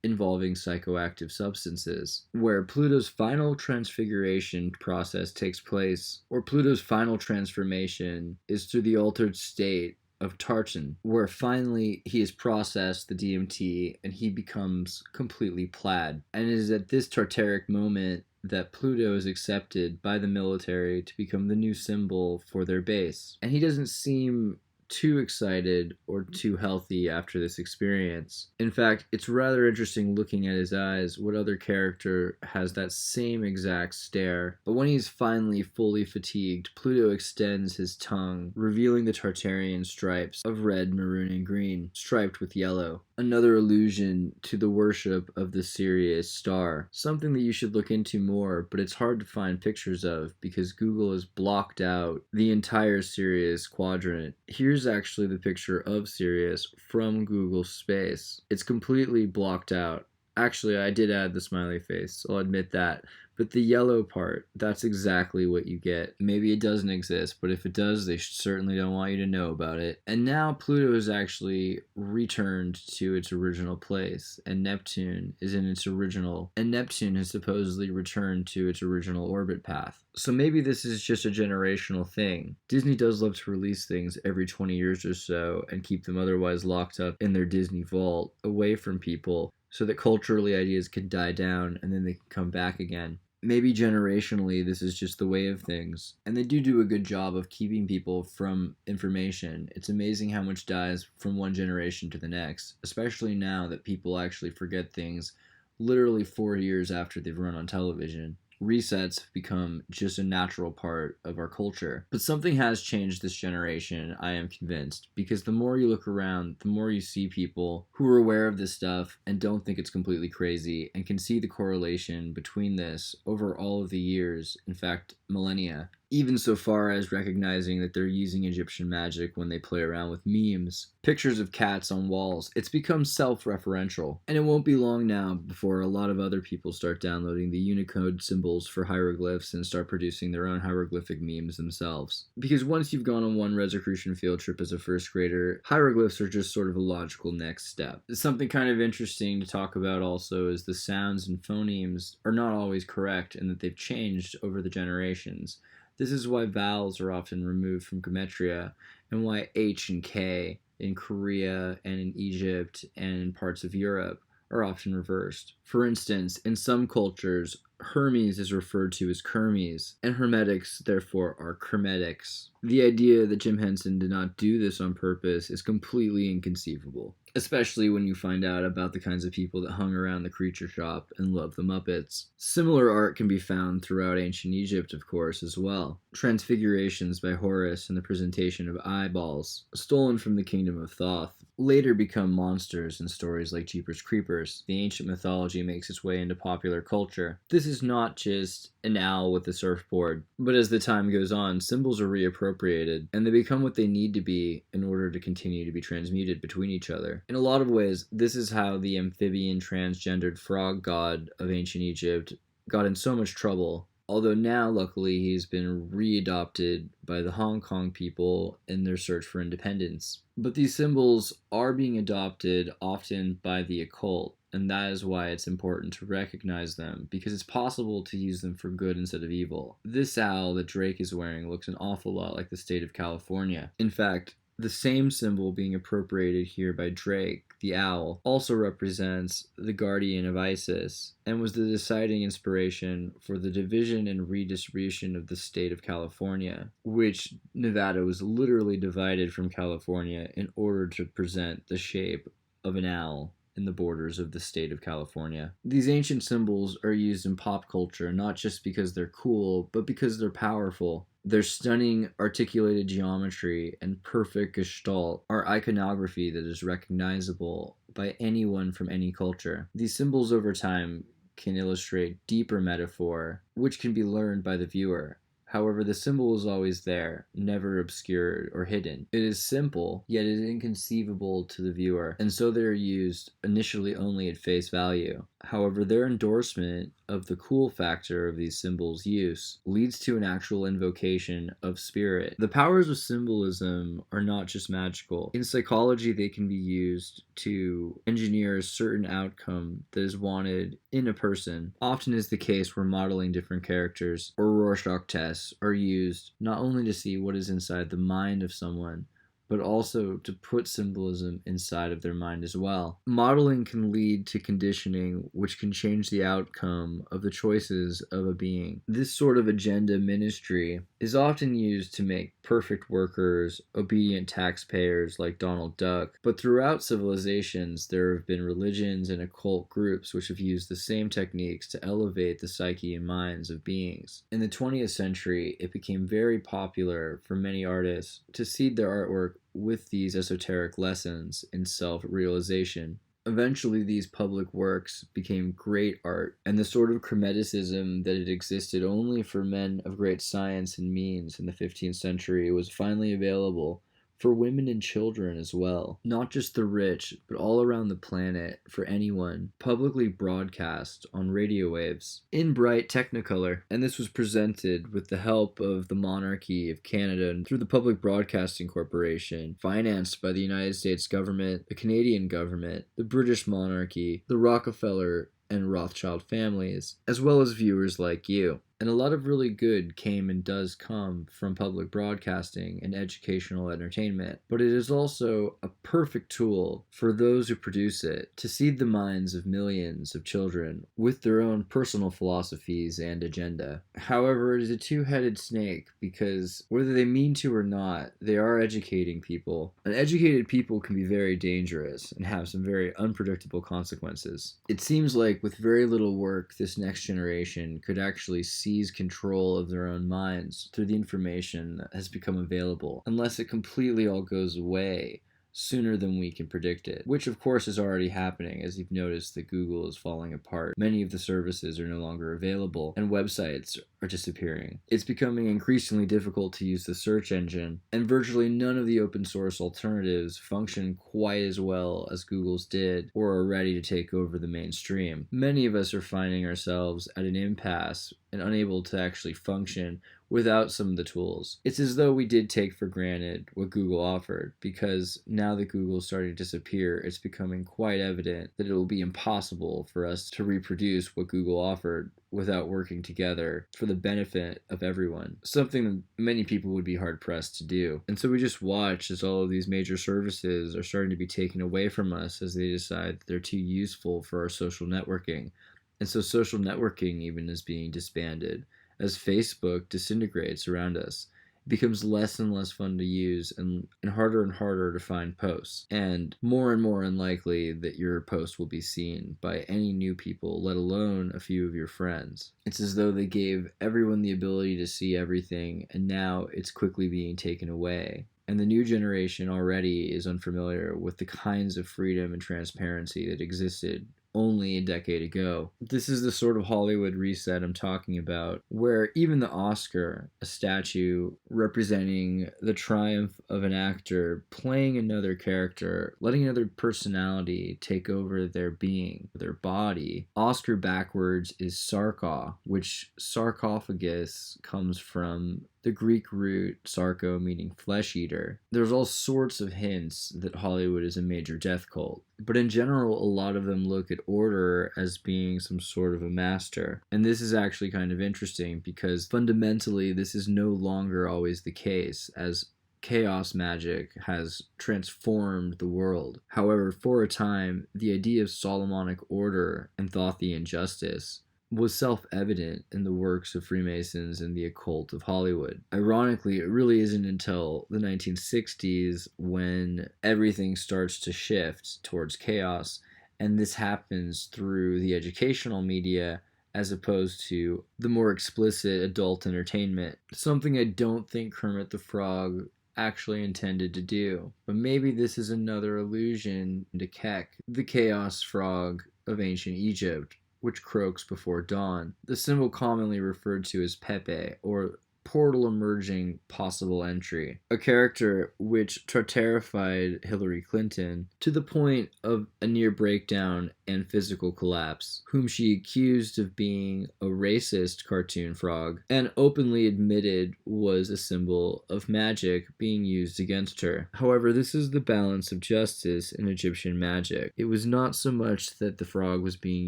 involving psychoactive substances, where Pluto's final transfiguration process takes place, or Pluto's final transformation is through the altered state of Tartan, where finally he has processed the DMT and he becomes completely plaid. And it is at this Tartaric moment that Pluto is accepted by the military to become the new symbol for their base. And he doesn't seem too excited or too healthy after this experience. In fact, it's rather interesting looking at his eyes. What other character has that same exact stare? But when he's finally fully fatigued, Pluto extends his tongue, revealing the Tartarian stripes of red, maroon, and green, striped with yellow. Another allusion to the worship of the Sirius star, something that you should look into more, but it's hard to find pictures of because Google has blocked out the entire Sirius quadrant. Here's actually the picture of Sirius from Google Space. It's completely blocked out. Actually, I did add the smiley face, I'll admit that. But the yellow part, that's exactly what you get. Maybe it doesn't exist, but if it does, they certainly don't want you to know about it. And now Pluto is actually returned to its original place, and Neptune is in its original, and Neptune has supposedly returned to its original orbit path. So maybe this is just a generational thing. Disney does love to release things every 20 years or so and keep them otherwise locked up in their Disney vault, away from people, so that culturally ideas can die down and then they can come back again. Maybe generationally this is just the way of things, and they do a good job of keeping people from information. It's amazing how much dies from one generation to the next, especially now that people actually forget things literally 4 years after they've run on television. Resets have become just a natural part of our culture. But something has changed this generation, I am convinced, because the more you look around, the more you see people who are aware of this stuff and don't think it's completely crazy and can see the correlation between this over all of the years, in fact, millennia. Even so far as recognizing that they're using Egyptian magic when they play around with memes, pictures of cats on walls. It's become self-referential. And it won't be long now before a lot of other people start downloading the Unicode symbols for hieroglyphs and start producing their own hieroglyphic memes themselves. Because once you've gone on one Rosicrucian field trip as a first grader, hieroglyphs are just sort of a logical next step. Something kind of interesting to talk about also is the sounds and phonemes are not always correct and that they've changed over the generations. This is why vowels are often removed from gematria, and why H and K in Korea and in Egypt and in parts of Europe are often reversed. For instance, in some cultures, Hermes is referred to as Kermes, and Hermetics, therefore, are Kermetics. The idea that Jim Henson did not do this on purpose is completely inconceivable, especially when you find out about the kinds of people that hung around the creature shop and loved the Muppets. Similar art can be found throughout ancient Egypt, of course, as well. Transfigurations by Horus and the presentation of eyeballs, stolen from the kingdom of Thoth, later become monsters in stories like Jeepers Creepers. The ancient mythology makes its way into popular culture. This is not just an owl with a surfboard, but as the time goes on, symbols are reappropriated, and they become what they need to be in order to continue to be transmuted between each other. In a lot of ways, this is how the amphibian transgendered frog god of ancient Egypt got in so much trouble, although now, luckily, he's been readopted by the Hong Kong people in their search for independence. But these symbols are being adopted often by the occult, and that is why it's important to recognize them, because it's possible to use them for good instead of evil. This owl that Drake is wearing looks an awful lot like the state of California. In fact, the same symbol being appropriated here by Drake, the owl, also represents the guardian of Isis, and was the deciding inspiration for the division and redistribution of the state of California, which Nevada was literally divided from California in order to present the shape of an owl in the borders of the state of California. These ancient symbols are used in pop culture not just because they're cool, but because they're powerful. Their stunning articulated geometry and perfect gestalt are iconography that is recognizable by anyone from any culture. These symbols over time can illustrate deeper metaphor, which can be learned by the viewer. However, the symbol is always there, never obscured or hidden. It is simple, yet it is inconceivable to the viewer, and so they are used initially only at face value. However, their endorsement of the cool factor of these symbols' use leads to an actual invocation of spirit. The powers of symbolism are not just magical. In psychology, they can be used to engineer a certain outcome that is wanted in a person. Often is the case where modeling different characters or Rorschach tests are used not only to see what is inside the mind of someone, but also to put symbolism inside of their mind as well. Modeling can lead to conditioning, which can change the outcome of the choices of a being. This sort of agenda ministry is often used to make perfect workers, obedient taxpayers like Donald Duck, but throughout civilizations there have been religions and occult groups which have used the same techniques to elevate the psyche and minds of beings. In the 20th century, it became very popular for many artists to seed their artwork with these esoteric lessons in self-realization. Eventually, these public works became great art, and the sort of chromaticism that had existed only for men of great science and means in the 15th century was finally available for women and children as well. Not just the rich, but all around the planet for anyone, publicly broadcast on radio waves in bright Technicolor. And this was presented with the help of the monarchy of Canada and through the Public Broadcasting Corporation, financed by the United States government, the Canadian government, the British monarchy, the Rockefeller and Rothschild families, as well as viewers like you. And a lot of really good came and does come from public broadcasting and educational entertainment, but it is also a perfect tool for those who produce it to seed the minds of millions of children with their own personal philosophies and agenda. However, it is a two-headed snake because whether they mean to or not, they are educating people. And educated people can be very dangerous and have some very unpredictable consequences. It seems like with very little work, this next generation could actually seize control of their own minds through the information that has become available, unless it completely all goes away sooner than we can predict it, which of course is already happening, as you've noticed that Google is falling apart. Many of the services are no longer available, and websites are disappearing. It's becoming increasingly difficult to use the search engine, and virtually none of the open source alternatives function quite as well as Google's did, or are ready to take over the mainstream. Many of us are finding ourselves at an impasse and unable to actually function without some of the tools. It's as though we did take for granted what Google offered, because now that Google is starting to disappear, it's becoming quite evident that it will be impossible for us to reproduce what Google offered without working together for the benefit of everyone. Something that many people would be hard-pressed to do. And so we just watch as all of these major services are starting to be taken away from us as they decide that they're too useful for our social networking. And so social networking even is being disbanded. As Facebook disintegrates around us, it becomes less and less fun to use and harder to find posts, and more unlikely that your post will be seen by any new people, let alone a few of your friends. It's as though they gave everyone the ability to see everything, and now it's quickly being taken away. And the new generation already is unfamiliar with the kinds of freedom and transparency that existed only a decade ago. This is the sort of Hollywood reset I'm talking about, where even the Oscar, a statue representing the triumph of an actor playing another character, letting another personality take over their being, their body. Oscar backwards is sarkos, which sarcophagus comes from the Greek root sarko, meaning flesh eater. There's all sorts of hints that Hollywood is a major death cult, but in general, a lot of them look at order as being some sort of a master. And this is actually kind of interesting because fundamentally, this is no longer always the case, as chaos magic has transformed the world. However, for a time, the idea of Solomonic order and Thothian justice was self-evident in the works of Freemasons and the occult of Hollywood. Ironically, it really isn't until the 1960s when everything starts to shift towards chaos, and this happens through the educational media as opposed to the more explicit adult entertainment. Something I don't think Kermit the Frog actually intended to do. But maybe this is another allusion to Kek, the chaos frog of ancient Egypt, which croaks before dawn, the symbol commonly referred to as Pepe, or portal emerging possible entry, a character which terrified Hillary Clinton to the point of a near breakdown and physical collapse, whom she accused of being a racist cartoon frog and openly admitted was a symbol of magic being used against her. However, this is the balance of justice in Egyptian magic. It was not so much that the frog was being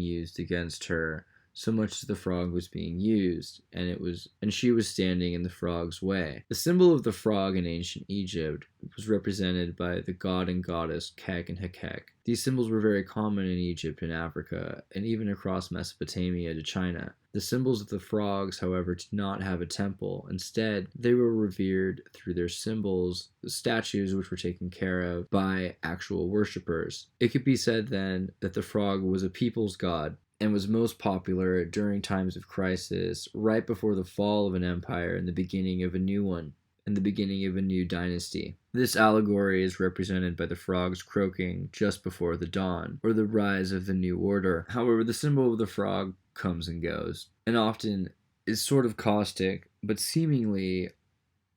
used against her, so much as the frog was being used, and she was standing in the frog's way. The symbol of the frog in ancient Egypt was represented by the god and goddess Kek and Hekek. These symbols were very common in Egypt and Africa, and even across Mesopotamia to China. The symbols of the frogs, however, did not have a temple. Instead, they were revered through their symbols, the statues which were taken care of by actual worshippers. It could be said then that the frog was a people's god, and was most popular during times of crisis, right before the fall of an empire and the beginning of a new one, and the beginning of a new dynasty. This allegory is represented by the frogs croaking just before the dawn, or the rise of the new order. However, the symbol of the frog comes and goes, and often is sort of caustic, but seemingly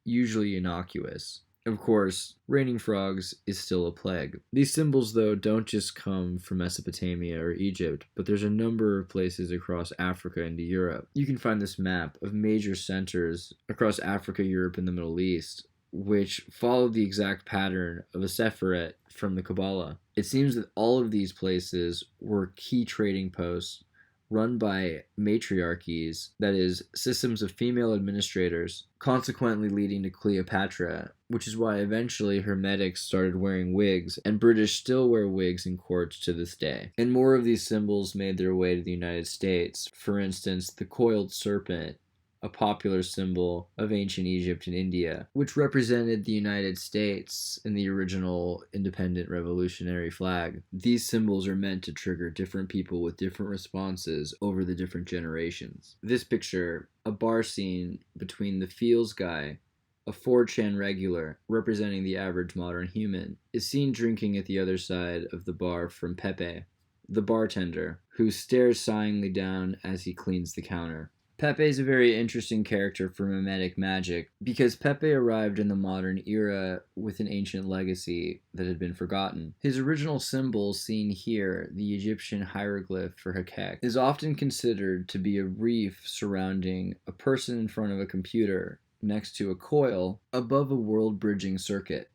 usually innocuous. Of course, raining frogs is still a plague. These symbols, though, don't just come from Mesopotamia or Egypt, but there's a number of places across Africa into Europe. You can find this map of major centers across Africa, Europe, and the Middle East, which follow the exact pattern of a Sephirot from the Kabbalah. It seems that all of these places were key trading posts run by matriarchies, that is, systems of female administrators, consequently leading to Cleopatra, which is why eventually Hermetics started wearing wigs, and British still wear wigs in courts to this day. And more of these symbols made their way to the United States. For instance, the coiled serpent, a popular symbol of ancient Egypt and India, which represented the United States in the original independent revolutionary flag. These symbols are meant to trigger different people with different responses over the different generations. This picture, a bar scene between the Feels guy, a 4chan regular representing the average modern human, is seen drinking at the other side of the bar from Pepe, the bartender, who stares sighingly down as he cleans the counter. Pepe is a very interesting character for mimetic magic because Pepe arrived in the modern era with an ancient legacy that had been forgotten. His original symbol, seen here, the Egyptian hieroglyph for Hekek, is often considered to be a reef surrounding a person in front of a computer next to a coil above a world-bridging circuit.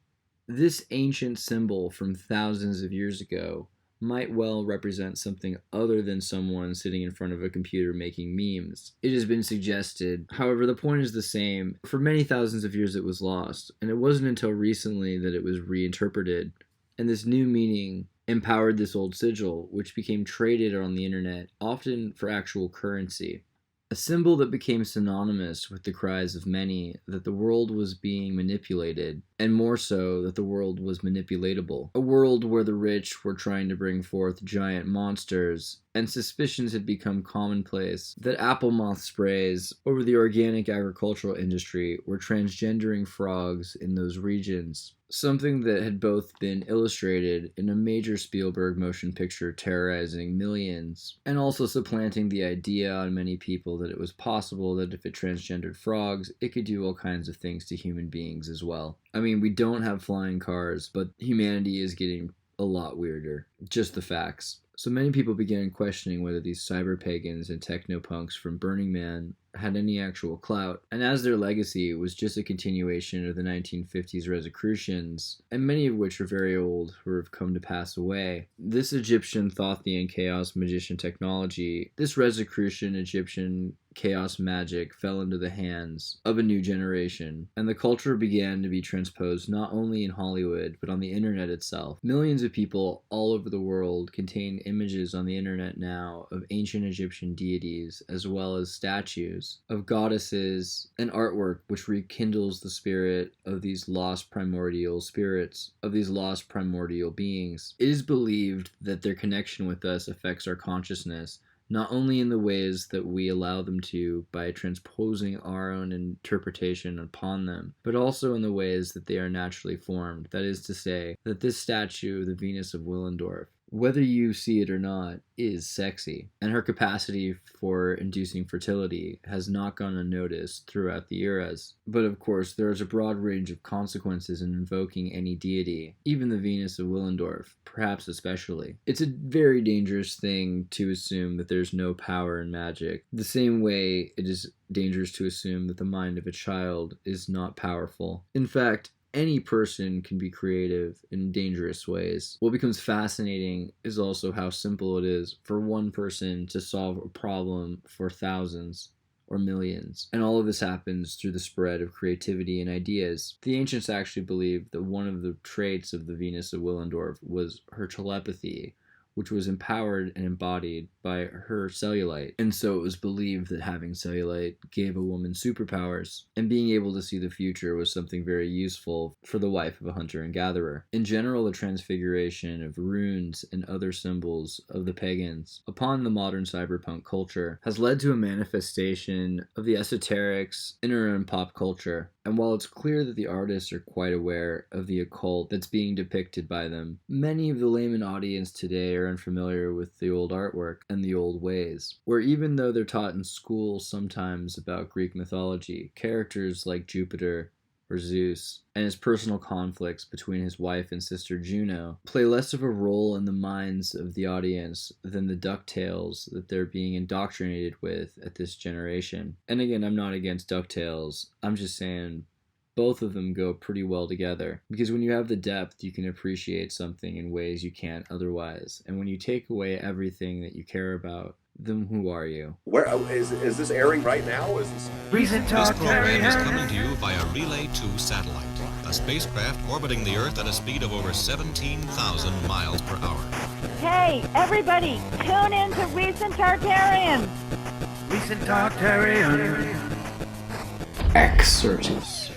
This ancient symbol from thousands of years ago might well represent something other than someone sitting in front of a computer making memes. It has been suggested, however, the point is the same. For many thousands of years it was lost, and it wasn't until recently that it was reinterpreted, and this new meaning empowered this old sigil, which became traded on the internet, often for actual currency. A symbol that became synonymous with the cries of many that the world was being manipulated, and more so that the world was manipulatable. A world where the rich were trying to bring forth giant monsters, and suspicions had become commonplace that apple moth sprays over the organic agricultural industry were transgendering frogs in those regions. Something that had both been illustrated in a major Spielberg motion picture terrorizing millions, and also supplanting the idea on many people that it was possible that if it transgendered frogs, it could do all kinds of things to human beings as well. I mean, we don't have flying cars, but humanity is getting a lot weirder. Just the facts. So many people began questioning whether these cyber pagans and technopunks from Burning Man had any actual clout, and as their legacy was just a continuation of the 1950s Rosicrucians, and many of which are very old or have come to pass away, this Egyptian Thothian chaos magician technology, this Rosicrucian Egyptian chaos magic fell into the hands of a new generation, and the culture began to be transposed not only in Hollywood, but on the internet itself. Millions of people all over the world contain images on the internet now of ancient Egyptian deities, as well as statues of goddesses and artwork which rekindles the spirit of these lost primordial spirits, of these lost primordial beings. It is believed that their connection with us affects our consciousness, not only in the ways that we allow them to by transposing our own interpretation upon them, but also in the ways that they are naturally formed. That is to say, that this statue of the Venus of Willendorf, whether you see it or not, is sexy, and her capacity for inducing fertility has not gone unnoticed throughout the eras. But of course, there is a broad range of consequences in invoking any deity, even the Venus of Willendorf, perhaps especially. It's a very dangerous thing to assume that there's no power in magic, the same way it is dangerous to assume that the mind of a child is not powerful. In fact, any person can be creative in dangerous ways. What becomes fascinating is also how simple it is for one person to solve a problem for thousands or millions. And all of this happens through the spread of creativity and ideas. The ancients actually believed that one of the traits of the Venus of Willendorf was her telepathy, which was empowered and embodied by her cellulite. And so it was believed that having cellulite gave a woman superpowers, and being able to see the future was something very useful for the wife of a hunter and gatherer. In general, the transfiguration of runes and other symbols of the pagans upon the modern cyberpunk culture has led to a manifestation of the esoterics in our own pop culture. And while it's clear that the artists are quite aware of the occult that's being depicted by them, many of the layman audience today are unfamiliar with the old artwork and the old ways, where even though they're taught in school sometimes about Greek mythology, characters like Jupiter or Zeus, and his personal conflicts between his wife and sister Juno play less of a role in the minds of the audience than the Ducktales that they're being indoctrinated with at this generation. And again, I'm not against Ducktales, I'm just saying both of them go pretty well together, because when you have the depth, you can appreciate something in ways you can't otherwise. And when you take away everything that you care about, then who are you? Where is this airing right now? Is this Recent This Talk program is coming Terrians. to you via Relay 2 satellite, a spacecraft orbiting the Earth at a speed of over 17,000 miles per hour. Hey, everybody, tune in to Recent Tartarians. Recent Talk Terrians. Excertus.